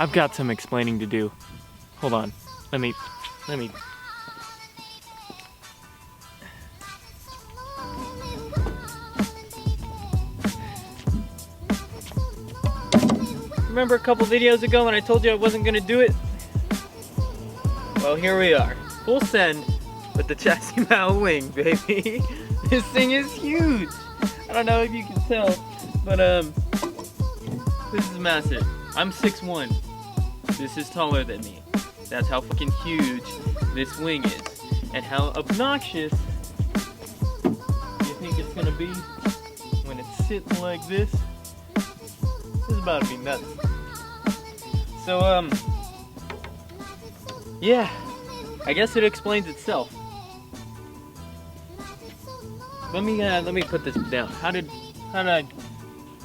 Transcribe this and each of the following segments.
I've got some explaining to do. Hold on. Let me. Remember a couple videos ago when I told you I wasn't gonna do it? Well, here we are. Full send with the chassis mount wing, baby. This thing is huge. I don't know if you can tell, but this is massive. I'm 6'1". This is taller than me. That's how fucking huge this wing is. And how obnoxious you think it's gonna be when it's sitting like this. This is about to be nuts. So, yeah, I guess it explains itself. Let me put this down.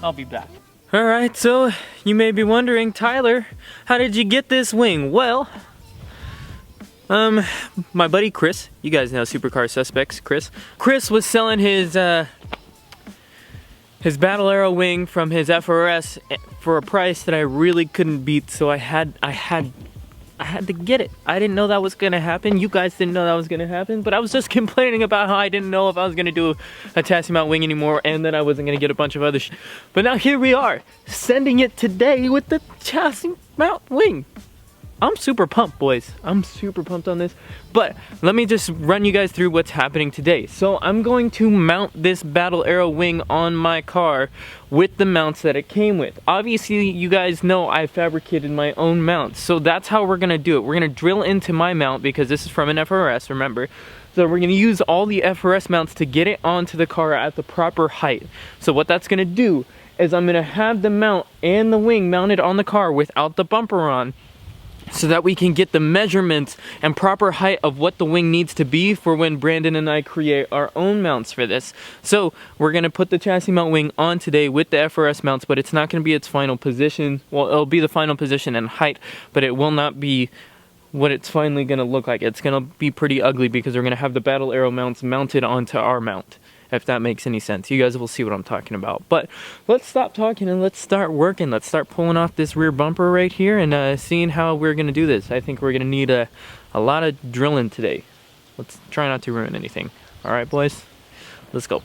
I'll be back. Alright, so you may be wondering, Tyler, how did you get this wing? Well, my buddy Chris, you guys know Supercar Suspects, Chris was selling his Battle Arrow wing from his FRS for a price that I really couldn't beat, so I had to get it. I didn't know that was gonna happen. You guys didn't know that was gonna happen, but I was just complaining about how I didn't know if I was gonna do a chassis mount wing anymore, and that I wasn't gonna get a bunch of other shit. But now here we are, sending it today with the chassis mount wing. I'm super pumped, boys. I'm super pumped on this. But let me just run you guys through what's happening today. So I'm going to mount this Battle Arrow wing on my car with the mounts that it came with. Obviously, you guys know I fabricated my own mounts. So that's how we're gonna do it. We're gonna drill into my mount because this is from an FRS, remember? So we're gonna use all the FRS mounts to get it onto the car at the proper height. So what that's gonna do is I'm gonna have the mount and the wing mounted on the car without the bumper on, so that we can get the measurements and proper height of what the wing needs to be for when Brandon and I create our own mounts for this. So we're gonna put the chassis mount wing on today with the FRS mounts, but it's not gonna be its final position. Well, it'll be the final position and height, but it will not be what it's finally gonna look like. It's gonna be pretty ugly because we're gonna have the Battle Arrow mounts mounted onto our mount, if that makes any sense. You guys will see what I'm talking about. But let's stop talking and let's start working. Let's start pulling off this rear bumper right here and seeing how we're gonna do this. I think we're gonna need a lot of drilling today. Let's try not to ruin anything. All right, boys, let's go.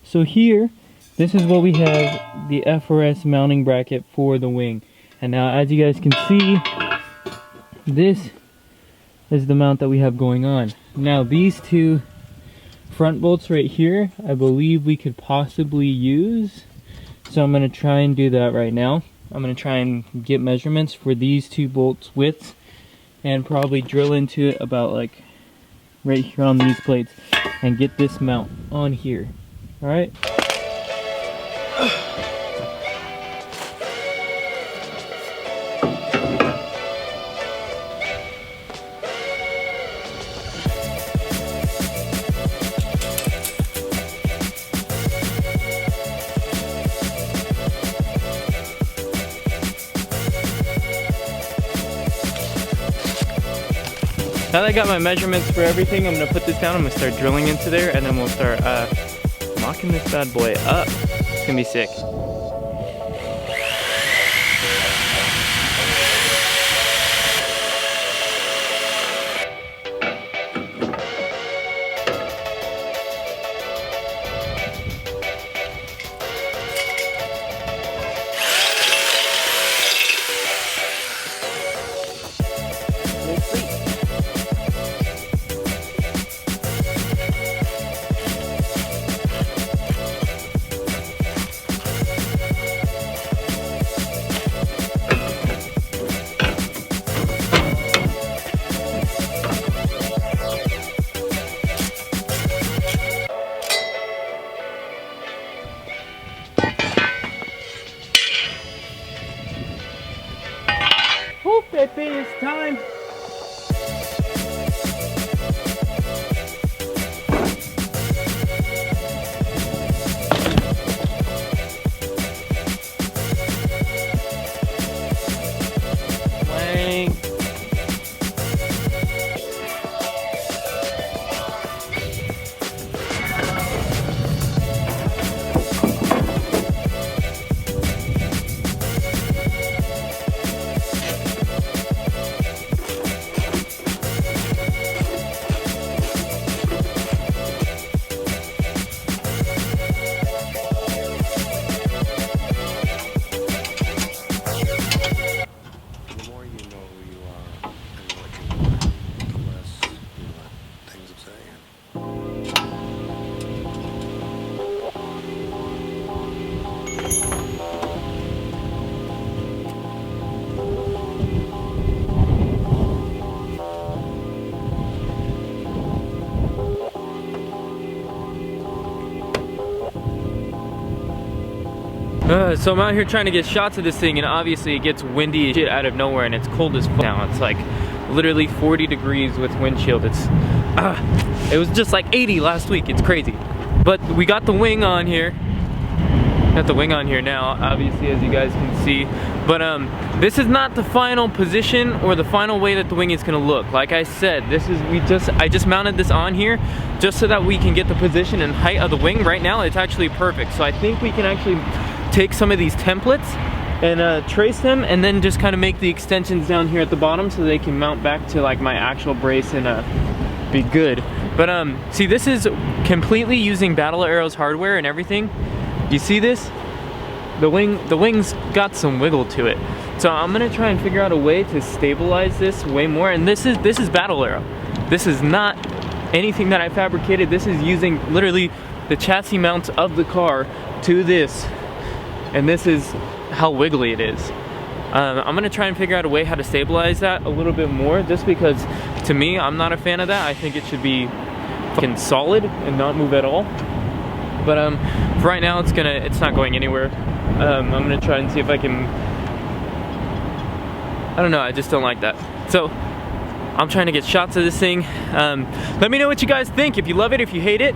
So here, this is what we have, the FRS mounting bracket for the wing. And now as you guys can see, this is the mount that we have going on. Now these two front bolts right here, I believe we could possibly use. So I'm gonna try and do that right now. I'm gonna try and get measurements for these two bolts widths and probably drill into it about like right here on these plates and get this mount on here. All right. Now that I got my measurements for everything, I'm gonna put this down. I'm gonna start drilling into there, and then we'll start knocking this bad boy up. It's gonna be sick. time. Wang. So I'm out here trying to get shots of this thing, and obviously it gets windy as shit out of nowhere, and it's cold as fuck now. It's like literally 40 degrees with windshield. It was just like 80 last week. It's crazy. But we got the wing on here. Got the wing on here now, obviously, as you guys can see. But this is not the final position or the final way that the wing is gonna look. Like I said, I just mounted this on here just so that we can get the position and height of the wing. Right now it's actually perfect. So I think we can actually take some of these templates and trace them, and then just kind of make the extensions down here at the bottom so they can mount back to like my actual brace and be good. But see, this is completely using Battle Arrow's hardware and everything. You see this? The wing's got some wiggle to it. So I'm gonna try and figure out a way to stabilize this way more. And this is Battle Arrow. This is not anything that I fabricated. This is using literally the chassis mounts of the car to this. And this is how wiggly it is. I'm gonna try and figure out a way how to stabilize that a little bit more, just because to me, I'm not a fan of that. I think it should be fucking solid and not move at all. But for right now, it's not going anywhere. I'm gonna try and see if I can, I don't know, I just don't like that. So I'm trying to get shots of this thing. Let me know what you guys think. If you love it, if you hate it.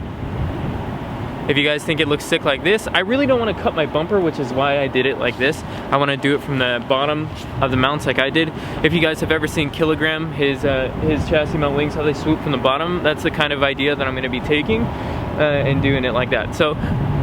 If you guys think it looks sick like this. I really don't want to cut my bumper, which is why I did it like this. I want to do it from the bottom of the mounts like I did. If you guys have ever seen Kilogram, his chassis mount wings, how they swoop from the bottom, that's the kind of idea that I'm going to be taking and doing it like that. So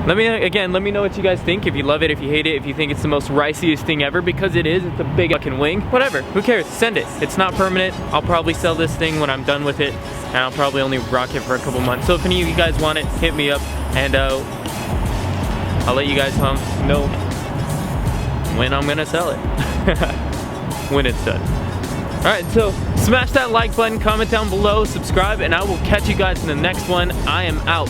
let me know what you guys think. If you love it, if you hate it, if you think it's the most riciest thing ever, because it is. It's a big fucking wing. Whatever, who cares? Send it. It's not permanent. I'll probably sell this thing when I'm done with it, and I'll probably only rock it for a couple months. So if any of you guys want it, hit me up, and I'll let you guys know when I'm gonna sell it. When it's done. Alright, so smash that like button, comment down below, subscribe, and I will catch you guys in the next one. I am out.